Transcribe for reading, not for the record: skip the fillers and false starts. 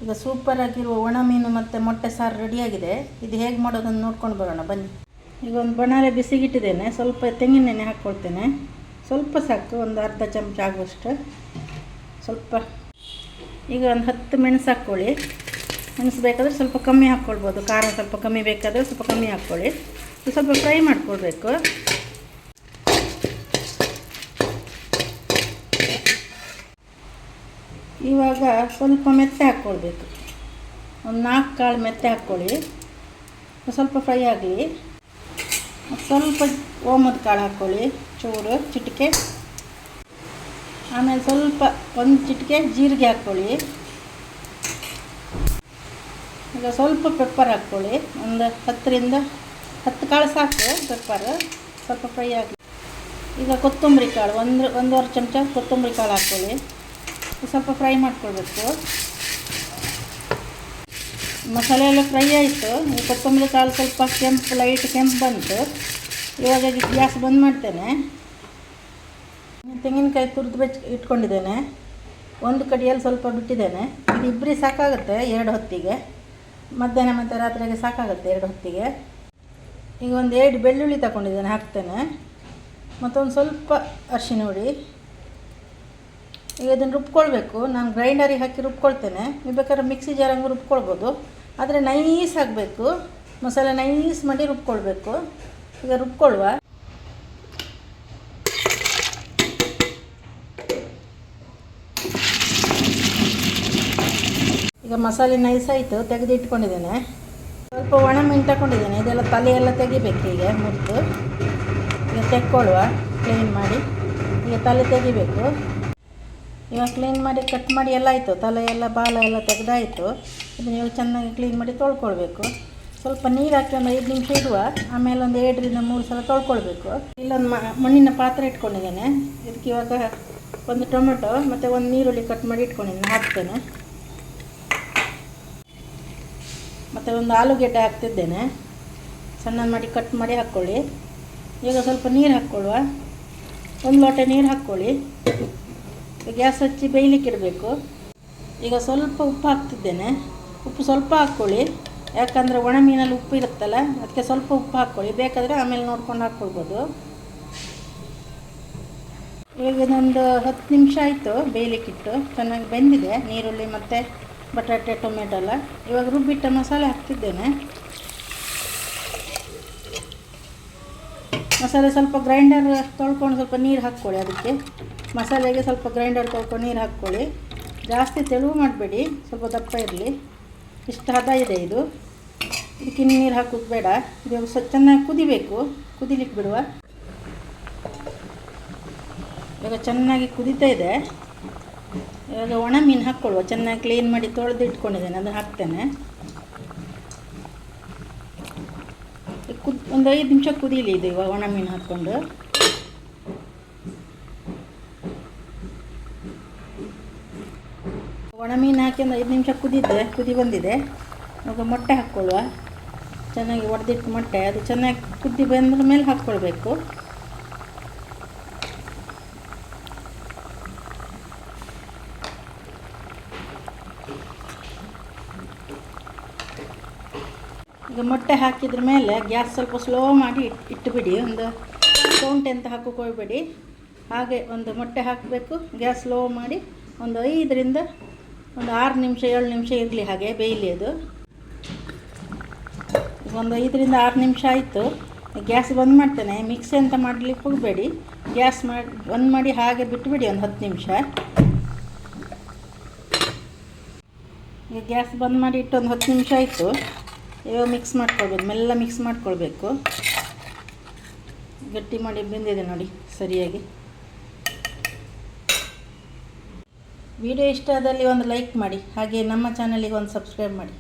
ಈಗ ಸೂಪರ್ ಆಗಿರುವ ಒಣ ಮೀನು ಮತ್ತು ಮೊಟ್ಟೆ ಸಾರು ರೆಡಿಯಾಗಿದೆ. ಇದು ಹೇಗೆ ಮಾಡೋದನ್ನು ನೋಡ್ಕೊಂಡು ಬರೋಣ ಬನ್ನಿ. ಈಗ ಒಂದು ಬಣಾರೆ ಬಿಸಿಗಿಟ್ಟಿದ್ದೇನೆ. ಸ್ವಲ್ಪ ತೆಂಗಿನೆಣ್ಣೆ ಹಾಕ್ಕೊಳ್ತೇನೆ. ಸ್ವಲ್ಪ ಸಾಕು, ಒಂದು ಅರ್ಧ ಚಮಚ ಆಗುವಷ್ಟು. ಸ್ವಲ್ಪ ಈಗ ಒಂದು 10 ಮೆಣಸು ಹಾಕ್ಕೊಳ್ಳಿ. ಮೆಣಸು ಬೇಕಾದರೆ ಸ್ವಲ್ಪ ಕಮ್ಮಿ ಹಾಕ್ಕೊಳ್ಬೋದು, ಖಾರ ಸ್ವಲ್ಪ ಕಮ್ಮಿ ಬೇಕಾದರೆ ಸ್ವಲ್ಪ ಕಮ್ಮಿ ಹಾಕ್ಕೊಳ್ಳಿ. ಸ್ವಲ್ಪ ಫ್ರೈ ಮಾಡ್ಕೊಳ್ಬೇಕು. ಇವಾಗ ಸ್ವಲ್ಪ ಮೆತ್ತೆ ಹಾಕ್ಕೊಳ್ಬೇಕು. ಒಂದು 4 ಕಾಳು ಮೆತ್ತೆ ಹಾಕ್ಕೊಳ್ಳಿ. ಸ್ವಲ್ಪ ಫ್ರೈ ಆಗಲಿ. ಸ್ವಲ್ಪ ಓಮದ ಕಾಳು ಹಾಕ್ಕೊಳ್ಳಿ, ಚೂರು ಚಿಟಿಕೆ. ಆಮೇಲೆ ಸ್ವಲ್ಪ ಒಂದು ಚಿಟಿಕೆ ಜೀರಿಗೆ ಹಾಕ್ಕೊಳ್ಳಿ. ಈಗ ಸ್ವಲ್ಪ ಪೆಪ್ಪರ್ ಹಾಕ್ಕೊಳ್ಳಿ. ಒಂದು 10 ಕಾಳು ಸಾಕು ಪೆಪ್ಪರ್. ಸ್ವಲ್ಪ ಫ್ರೈ ಆಗಲಿ. ಈಗ ಕೊತ್ತಂಬರಿ ಕಾಳು ಒಂದೂವರೆ ಚಮಚ ಕೊತ್ತಂಬರಿ ಕಾಳು ಹಾಕ್ಕೊಳ್ಳಿ. ಸ್ವಲ್ಪ ಫ್ರೈ ಮಾಡ್ಕೊಳ್ಬೇಕು. ಮಸಾಲೆ ಎಲ್ಲ ಫ್ರೈ ಆಯಿತು. ಈ ಕೊತ್ತಂಬರಿ ಕಾಳು ಸ್ವಲ್ಪ ಲೈಟ್ ಕೆಂಪು ಬಂತು. ಇವಾಗ ಗ್ಯಾಸ್ ಬಂದ್ ಮಾಡ್ತೇನೆ. ತೆಂಗಿನಕಾಯಿ ತುರಿದು ಇಟ್ಕೊಂಡಿದ್ದೇನೆ. ಒಂದು ಕಡಿಯಲ್ಲಿ ಸ್ವಲ್ಪ ಬಿಟ್ಟಿದ್ದೇನೆ. ಇದು ಇಬ್ಬರಿಗೆ ಸಾಕಾಗುತ್ತೆ 2 ಹೊತ್ತಿಗೆ. ಮಧ್ಯಾಹ್ನ ಮತ್ತು ರಾತ್ರಿಗೆ ಸಾಕಾಗುತ್ತೆ 2 ಹೊತ್ತಿಗೆ. ಈಗ ಒಂದು 2 ಬೆಳ್ಳುಳ್ಳಿ ತಗೊಂಡಿದ್ದೇನೆ, ಹಾಕ್ತೇನೆ. ಮತ್ತೊಂದು ಸ್ವಲ್ಪ ಅರಿಶಿನ ಹುಡಿ. ಈಗ ಇದನ್ನು ರುಬ್ಕೊಳ್ಬೇಕು. ನಾನು ಗ್ರೈಂಡರಿಗೆ ಹಾಕಿ ರುಬ್ಕೊಳ್ತೇನೆ. ನೀವು ಬೇಕಾದ್ರೆ ಮಿಕ್ಸಿ ಜಾರಂಗೆ ರುಬ್ಕೊಳ್ಬೋದು, ಆದರೆ ನೈಸ್ ಆಗಬೇಕು. ಮಸಾಲೆ ನೈಸ್ ಮಾಡಿ ರುಬ್ಕೊಳ್ಬೇಕು. ಈಗ ರುಬ್ಕೊಳ್ಳುವ. ಈಗ ಮಸಾಲೆ ನೈಸ್ ಆಯಿತು, ತೆಗೆದು ಇಟ್ಕೊಂಡಿದ್ದೇನೆ. ಸ್ವಲ್ಪ ಒಣ ಮೀನು ತಗೊಂಡಿದ್ದೇನೆ. ಇದೆಲ್ಲ ತಲೆ ಎಲ್ಲ ತೆಗಿಬೇಕು. ಈಗ ಮುರಿದು ಈಗ ತೆಕ್ಕೊಳ್ಳುವ, ಕ್ಲೀನ್ ಮಾಡಿ. ಈಗ ತಲೆ ತೆಗಿಬೇಕು. ಇವಾಗ ಕ್ಲೀನ್ ಮಾಡಿ ಕಟ್ ಮಾಡಿ ಎಲ್ಲ ಆಯಿತು. ತಲೆ ಎಲ್ಲ ಬಾಲ ಎಲ್ಲ ತೆಗೆದಾಯಿತು. ಇದನ್ನು ಇವಾಗ ಚೆನ್ನಾಗಿ ಕ್ಲೀನ್ ಮಾಡಿ ತೊಳ್ಕೊಳ್ಬೇಕು. ಸ್ವಲ್ಪ ನೀರು ಹಾಕಿ ಒಂದು 5 ನಿಮಿಷ ಇಡುವ. ಆಮೇಲೆ ಒಂದು 2 ರಿಂದ 3 ಸಲ ತೊಳ್ಕೊಳ್ಬೇಕು. ಇಲ್ಲೊಂದು ಮಣ್ಣಿನ ಪಾತ್ರೆ ಇಟ್ಕೊಂಡಿದ್ದೇನೆ. ಇದಕ್ಕೆ ಇವಾಗ ಒಂದು ಟೊಮೆಟೊ ಮತ್ತು ಒಂದು ನೀರುಳ್ಳಿ ಕಟ್ ಮಾಡಿ ಇಟ್ಕೊಂಡಿದ್ದೇನೆ, ಹಾಕ್ತೇನೆ. ಮತ್ತು ಒಂದು ಆಲೂಗೆಡ್ಡೆ ಹಾಕ್ತಿದ್ದೇನೆ, ಸಣ್ಣ ಮಾಡಿ ಕಟ್ ಮಾಡಿ ಹಾಕ್ಕೊಳ್ಳಿ. ಈಗ ಸ್ವಲ್ಪ ನೀರು ಹಾಕ್ಕೊಳ್ಳುವ. 1 ಲೋಟ ನೀರು ಹಾಕ್ಕೊಳ್ಳಿ. ಗ್ಯಾಸ್ ಹಚ್ಚಿ ಬೇಯಲಿಕ್ಕೆ ಇಡಬೇಕು. ಈಗ ಸ್ವಲ್ಪ ಉಪ್ಪು ಹಾಕ್ತಿದ್ದೇನೆ. ಉಪ್ಪು ಸ್ವಲ್ಪ ಹಾಕ್ಕೊಳ್ಳಿ, ಯಾಕಂದರೆ ಒಣ ಮೀನಲ್ಲಿ ಉಪ್ಪು ಇರುತ್ತಲ್ಲ, ಅದಕ್ಕೆ ಸ್ವಲ್ಪ ಉಪ್ಪು ಹಾಕ್ಕೊಳ್ಳಿ. ಬೇಕಾದರೆ ಆಮೇಲೆ ನೋಡ್ಕೊಂಡು ಹಾಕ್ಕೊಳ್ಬೋದು. ಈಗ ಇದೊಂದು 10 ನಿಮಿಷ ಆಯಿತು ಬೇಯಲಿಕ್ಕಿಟ್ಟು. ಚೆನ್ನಾಗಿ ಬೆಂದಿದೆ ನೀರುಳ್ಳಿ ಮತ್ತು ಬಟಾಟೆ ಟೊಮೆಟೊ ಎಲ್ಲ. ಇವಾಗ ರುಬ್ಬಿಟ್ಟ ಮಸಾಲೆ ಹಾಕ್ತಿದ್ದೇನೆ. ಮಸಾಲೆ ಸ್ವಲ್ಪ ಗ್ರೈಂಡರ್ ತೊಳ್ಕೊಂಡು ಸ್ವಲ್ಪ ನೀರು ಹಾಕ್ಕೊಳ್ಳಿ. ಅದಕ್ಕೆ ಮಸಾಲೆಗೆ ಸ್ವಲ್ಪ ಗ್ರೈಂಡರ್ ತೊಳ್ಕೊಂಡು ನೀರು ಹಾಕ್ಕೊಳ್ಳಿ. ಜಾಸ್ತಿ ತೆಳು ಮಾಡಬೇಡಿ, ಸ್ವಲ್ಪ ದಪ್ಪ ಇರಲಿ. ಇಷ್ಟು ಹದ ಇದೆ ಇದು. ಇದಕ್ಕೆ ನೀರು ಹಾಕೋದು ಬೇಡ. ಇದು ಚೆನ್ನಾಗಿ ಕುದಿಬೇಕು. ಕುದಿಲಿಕ್ಕೆ ಬಿಡುವ. ಇವಾಗ ಚೆನ್ನಾಗಿ ಕುದೀತಾ ಇದೆ. ಇವಾಗ ಒಣ ಮೀನು ಹಾಕ್ಕೊಳ್ಳುವ. ಚೆನ್ನಾಗಿ ಕ್ಲೀನ್ ಮಾಡಿ ತೊಳೆದು ಇಟ್ಕೊಂಡಿದ್ದೇನೆ, ಅದನ್ನು ಹಾಕ್ತೇನೆ. ಒಂದು 5 ನಿಮಿಷ ಕುದೀಲಿ ಇದು. ಇವಾಗ ಒಣ ಮೀನು ಹಾಕ್ಕೊಂಡು ಒಣ ಮೀನು ಹಾಕಿ ಒಂದು 5 ನಿಮಿಷ ಕುದಿ ಬಂದಿದೆ. ಇವಾಗ ಮೊಟ್ಟೆ ಹಾಕ್ಕೊಳ್ಳುವ. ಚೆನ್ನಾಗಿ ಒಡೆದಿಟ್ಟು ಮೊಟ್ಟೆ, ಅದು ಚೆನ್ನಾಗಿ ಕುದಿ ಬಂದ ಮೇಲೆ ಹಾಕ್ಕೊಳ್ಬೇಕು. ಈಗ ಮೊಟ್ಟೆ ಹಾಕಿದ್ರ ಮೇಲೆ ಗ್ಯಾಸ್ ಸ್ವಲ್ಪ ಸ್ಲೋ ಮಾಡಿ ಇಟ್ಟುಬಿಡಿ. ಒಂದು ಸೌಂಟ್ ಅಂತ ಹಾಕೋಕೆ ಹೋಗಬೇಡಿ. ಹಾಗೆ ಒಂದು ಮೊಟ್ಟೆ ಹಾಕಬೇಕು. ಗ್ಯಾಸ್ ಸ್ಲೋ ಮಾಡಿ ಒಂದು 5 ರಿಂದ 6 ನಿಮಿಷ 7 ನಿಮಿಷ ಇರಲಿ, ಹಾಗೆ ಬೇಯಲಿ ಅದು. ಒಂದು 5 ರಿಂದ 6 ನಿಮಿಷ ಆಯಿತು. ಗ್ಯಾಸ್ ಬಂದ್ ಮಾಡ್ತೇನೆ. ಮಿಕ್ಸಿ ಅಂತ ಮಾಡಲಿಕ್ಕೆ ಹೋಗಬೇಡಿ. ಗ್ಯಾಸ್ ಬಂದ್ ಮಾಡಿ ಹಾಗೆ ಬಿಟ್ಟುಬಿಡಿ ಒಂದು 10 ನಿಮಿಷ. ಈಗ ಗ್ಯಾಸ್ ಬಂದ್ ಮಾಡಿ ಇಟ್ಟು ಒಂದು 10 ನಿಮಿಷ ಆಯಿತು. ಇವಾಗ ಮಿಕ್ಸ್ ಮಾಡ್ಕೊಳ್ಬೋದು. ಮೆಲ್ಲ ಮಿಕ್ಸ್ ಮಾಡ್ಕೊಳ್ಬೇಕು. ಗಟ್ಟಿ ಮಾಡಿ ಬೆಂದಿದೆ ನೋಡಿ ಸರಿಯಾಗಿ. ವಿಡಿಯೋ ಇಷ್ಟ ಆದಲ್ಲಿ ಒಂದು ಲೈಕ್ ಮಾಡಿ. ಹಾಗೆ ನಮ್ಮ ಚಾನಲಿಗೆ ಒಂದು ಸಬ್ಸ್ಕ್ರೈಬ್ ಮಾಡಿ.